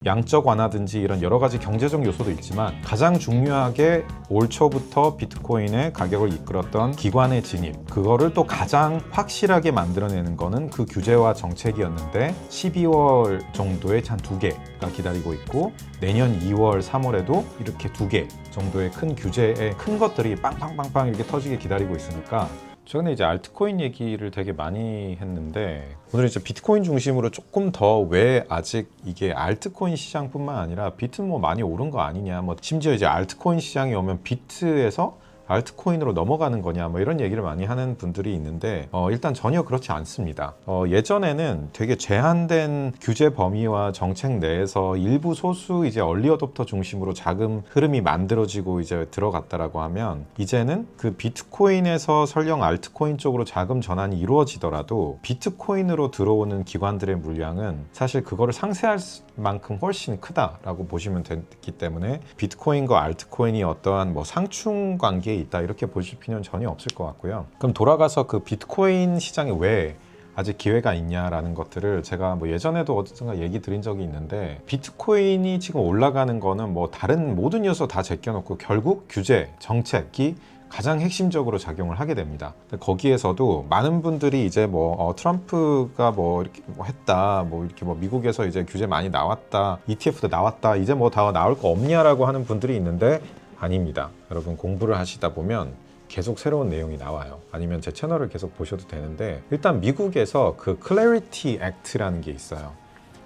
양적 완화든지 이런 여러 가지 경제적 요소도 있지만 가장 중요하게 올 초부터 비트코인의 가격을 이끌었던 기관의 진입, 그거를 또 가장 확실하게 만들어내는 거는 그 규제와 정책이었는데 12월 정도에 한 2개가 기다리고 있고 내년 2월, 3월에도 이렇게 2개 정도의 큰 규제의 큰 것들이 빵빵빵빵 이렇게 터지게 기다리고 있으니까 최근에 이제 알트코인 얘기를 되게 많이 했는데 오늘 이제 비트코인 중심으로 조금 더 왜 아직 이게 알트코인 시장뿐만 아니라 비트는 뭐 많이 오른 거 아니냐, 뭐 심지어 이제 알트코인 시장이 오면 비트에서 알트코인으로 넘어가는 거냐, 뭐 이런 얘기를 많이 하는 분들이 있는데 일단 전혀 그렇지 않습니다. 예전에는 되게 제한된 규제 범위와 정책 내에서 일부 소수 이제 얼리 어댑터 중심으로 자금 흐름이 만들어지고 이제 들어갔다라고 하면 이제는 그 비트코인에서 설령 알트코인 쪽으로 자금 전환이 이루어지더라도 비트코인으로 들어오는 기관들의 물량은 사실 그거를 상쇄할 만큼 훨씬 크다라고 보시면 되기 때문에 비트코인과 알트코인이 어떠한 뭐 상충 관계에 있다 이렇게 보실 필요는 전혀 없을 것 같고요. 그럼 돌아가서 그 비트코인 시장에 왜 아직 기회가 있냐라는 것들을 제가 뭐 예전에도 어디선가 얘기 드린 적이 있는데 비트코인이 지금 올라가는 거는 뭐 다른 모든 요소 다 제껴놓고 결국 규제, 정책이 가장 핵심적으로 작용을 하게 됩니다. 거기에서도 많은 분들이 이제 뭐 트럼프가 뭐 이렇게 뭐 했다, 뭐 이렇게 뭐 미국에서 이제 규제 많이 나왔다, ETF도 나왔다, 이제 뭐 다 나올 거 없냐라고 하는 분들이 있는데 아닙니다. 여러분 공부를 하시다 보면 계속 새로운 내용이 나와요. 아니면 제 채널을 계속 보셔도 되는데 일단 미국에서 그 Clarity Act라는 게 있어요.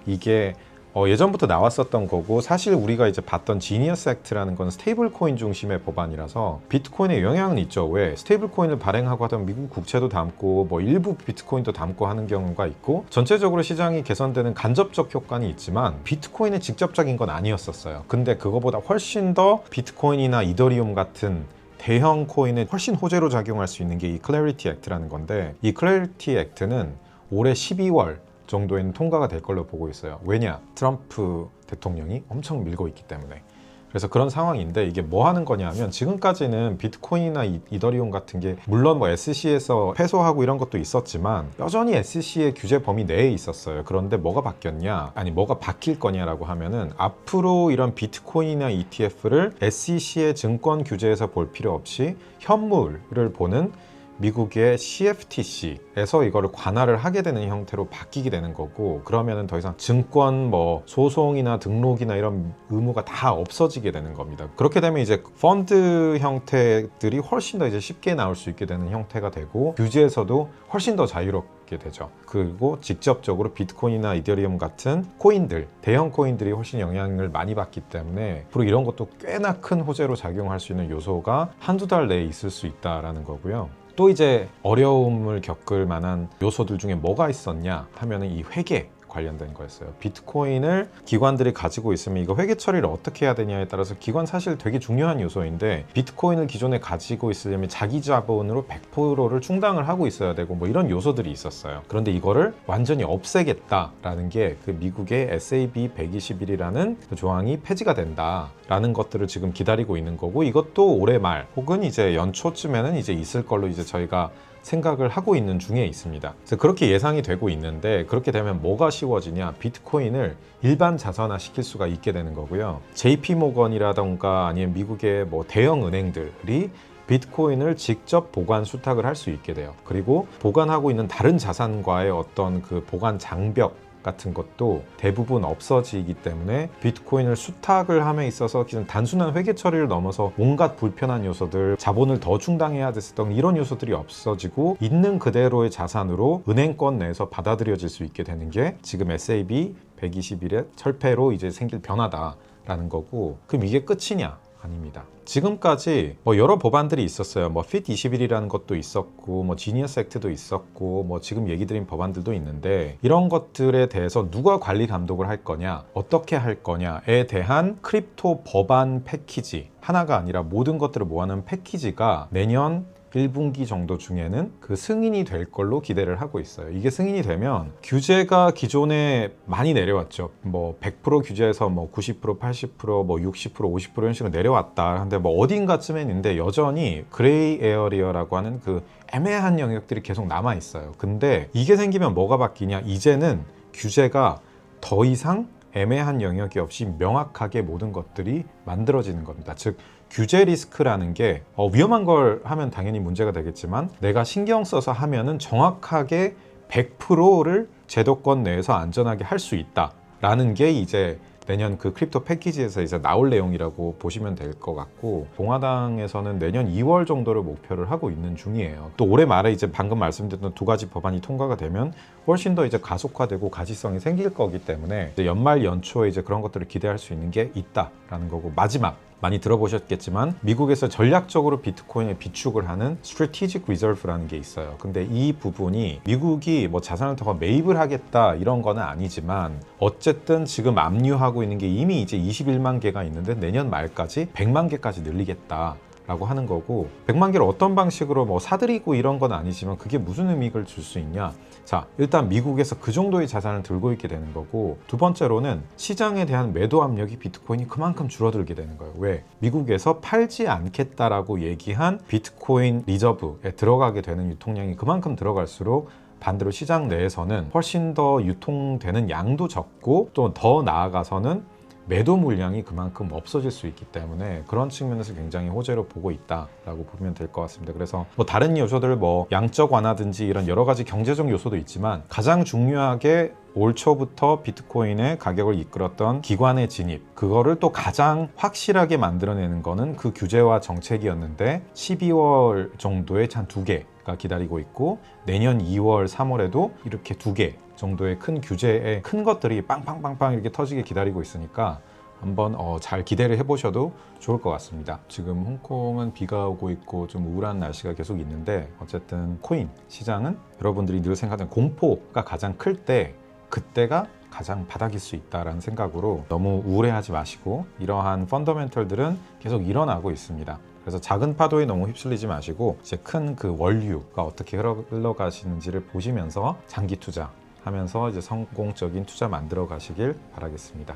이게 예전부터 나왔었던 거고 사실 우리가 이제 봤던 지니어스 액트라는 건 스테이블 코인 중심의 법안이라서 비트코인에 영향은 있죠. 왜? 스테이블 코인을 발행하고 하던 미국 국채도 담고 뭐 일부 비트코인도 담고 하는 경우가 있고 전체적으로 시장이 개선되는 간접적 효과는 있지만 비트코인의 직접적인 건 아니었었어요. 근데 그거보다 훨씬 더 비트코인이나 이더리움 같은 대형 코인에 훨씬 호재로 작용할 수 있는 게 이 클래리티 액트라는 건데 이 클래리티 액트는 올해 12월 정도에는 통과가 될 걸로 보고 있어요. 왜냐? 트럼프 대통령이 엄청 밀고 있기 때문에. 그래서 그런 상황인데 이게 뭐 하는 거냐 하면 지금까지는 비트코인이나 이더리움 같은 게 물론 뭐 SEC에서 패소하고 이런 것도 있었지만 여전히 SEC의 규제 범위 내에 있었어요. 그런데 뭐가 바뀌었냐? 아니 뭐가 바뀔 거냐라고 하면은 앞으로 이런 비트코인이나 ETF를 SEC의 증권 규제에서 볼 필요 없이 현물을 보는 미국의 CFTC에서 이거를 관할을 하게 되는 형태로 바뀌게 되는 거고 그러면은 더 이상 증권 뭐 소송이나 등록이나 이런 의무가 다 없어지게 되는 겁니다. 그렇게 되면 이제 펀드 형태들이 훨씬 더 이제 쉽게 나올 수 있게 되는 형태가 되고 규제에서도 훨씬 더 자유롭게 되죠. 그리고 직접적으로 비트코인이나 이더리움 같은 코인들, 대형 코인들이 훨씬 영향을 많이 받기 때문에 앞으로 이런 것도 꽤나 큰 호재로 작용할 수 있는 요소가 한두 달 내에 있을 수 있다라는 거고요. 또 이제 어려움을 겪을 만한 요소들 중에 뭐가 있었냐 하면은 이 회계 관련된 거였어요. 비트코인을 기관들이 가지고 있으면 이거 회계 처리를 어떻게 해야 되냐에 따라서 기관 사실 되게 중요한 요소인데 비트코인을 기존에 가지고 있으려면 자기 자본으로 100%를 충당을 하고 있어야 되고 뭐 이런 요소들이 있었어요. 그런데 이거를 완전히 없애겠다라는 게 그 미국의 SAB 121이라는 그 조항이 폐지가 된다라는 것들을 지금 기다리고 있는 거고 이것도 올해 말 혹은 이제 연초쯤에는 이제 있을 걸로 이제 저희가 생각을 하고 있는 중에 있습니다. 그래서 그렇게 예상이 되고 있는데 그렇게 되면 뭐가 쉬워지냐? 비트코인을 일반 자산화 시킬 수가 있게 되는 거고요. JP모건이라던가 아니면 미국의 뭐 대형 은행들이 비트코인을 직접 보관 수탁을 할 수 있게 돼요. 그리고 보관하고 있는 다른 자산과의 어떤 그 보관 장벽 같은 것도 대부분 없어지기 때문에 비트코인을 수탁을 함에 있어서 그냥 단순한 회계 처리를 넘어서 온갖 불편한 요소들, 자본을 더 충당해야 됐었던 이런 요소들이 없어지고 있는 그대로의 자산으로 은행권 내에서 받아들여질 수 있게 되는 게 지금 SAB 121의 철폐로 이제 생길 변화다라는 거고 그럼 이게 끝이냐? 아닙니다. 지금까지 뭐 여러 법안들이 있었어요. 뭐 FIT21이라는 것도 있었고 뭐 지니어스 액트도 있었고 뭐 지금 얘기 드린 법안들도 있는데 이런 것들에 대해서 누가 관리 감독을 할 거냐 어떻게 할 거냐에 대한 크립토 법안 패키지 하나가 아니라 모든 것들을 모아놓은 패키지가 내년 1분기 정도 중에는 그 승인이 될 걸로 기대를 하고 있어요. 이게 승인이 되면 규제가 기존에 많이 내려왔죠. 뭐 100% 규제에서 뭐 90%, 80%, 뭐 60%, 50% 이런 식으로 내려왔다. 근데 뭐 어딘가쯤에 있는데 여전히 그레이 에어리어라고 하는 그 애매한 영역들이 계속 남아 있어요. 근데 이게 생기면 뭐가 바뀌냐? 이제는 규제가 더 이상 애매한 영역이 없이 명확하게 모든 것들이 만들어지는 겁니다. 즉 규제 리스크라는 게 위험한 걸 하면 당연히 문제가 되겠지만 내가 신경 써서 하면은 정확하게 100%를 제도권 내에서 안전하게 할 수 있다라는 게 이제 내년 그 크립토 패키지에서 이제 나올 내용이라고 보시면 될 것 같고, 공화당에서는 내년 2월 정도를 목표를 하고 있는 중이에요. 또 올해 말에 이제 방금 말씀드렸던 두 가지 법안이 통과가 되면 훨씬 더 이제 가속화되고 가시성이 생길 거기 때문에 이제 연말 연초에 이제 그런 것들을 기대할 수 있는 게 있다라는 거고, 마지막 많이 들어보셨겠지만 미국에서 전략적으로 비트코인을 비축을 하는 Strategic Reserve라는 게 있어요. 근데 이 부분이 미국이 뭐 자산을 더 매입을 하겠다 이런 거는 아니지만 어쨌든 지금 압류하고 있는 게 이미 이제 21만 개가 있는데 내년 말까지 100만 개까지 늘리겠다 라고 하는 거고, 100만 개를 어떤 방식으로 뭐 사들이고 이런 건 아니지만 그게 무슨 의미를 줄 수 있냐. 자, 일단 미국에서 그 정도의 자산을 들고 있게 되는 거고, 두 번째로는 시장에 대한 매도 압력이 비트코인이 그만큼 줄어들게 되는 거예요. 왜? 미국에서 팔지 않겠다라고 얘기한 비트코인 리저브에 들어가게 되는 유통량이 그만큼 들어갈수록 반대로 시장 내에서는 훨씬 더 유통되는 양도 적고, 또 더 나아가서는 매도 물량이 그만큼 없어질 수 있기 때문에 그런 측면에서 굉장히 호재로 보고 있다라고 보면 될 것 같습니다. 그래서 뭐 다른 요소들 뭐 양적 완화든지 이런 여러 가지 경제적 요소도 있지만 가장 중요하게 올 초부터 비트코인의 가격을 이끌었던 기관의 진입, 그거를 또 가장 확실하게 만들어내는 거는 그 규제와 정책이었는데 12월 정도에 한 2개가 기다리고 있고, 내년 2월, 3월에도 이렇게 2개 정도의 큰 규제의 큰 것들이 빵빵빵빵 이렇게 터지게 기다리고 있으니까 한번 잘 기대를 해보셔도 좋을 것 같습니다. 지금 홍콩은 비가 오고 있고 좀 우울한 날씨가 계속 있는데, 어쨌든 코인 시장은 여러분들이 늘 생각하는 공포가 가장 클 때, 그때가 가장 바닥일 수 있다라는 생각으로 너무 우울해하지 마시고, 이러한 펀더멘털들은 계속 일어나고 있습니다. 그래서 작은 파도에 너무 휩쓸리지 마시고 이제 큰 그 원류가 어떻게 흘러가시는지를 보시면서 장기 투자 하면서 이제 성공적인 투자 만들어 가시길 바라겠습니다.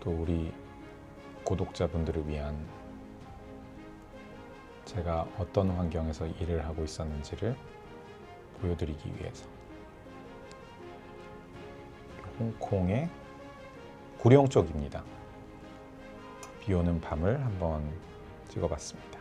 또 우리 구독자분들을 위한 제가 어떤 환경에서 일을 하고 있었는지를 보여드리기 위해서 홍콩의 구룡 쪽입니다. 비 오는 밤을 한번 찍어봤습니다.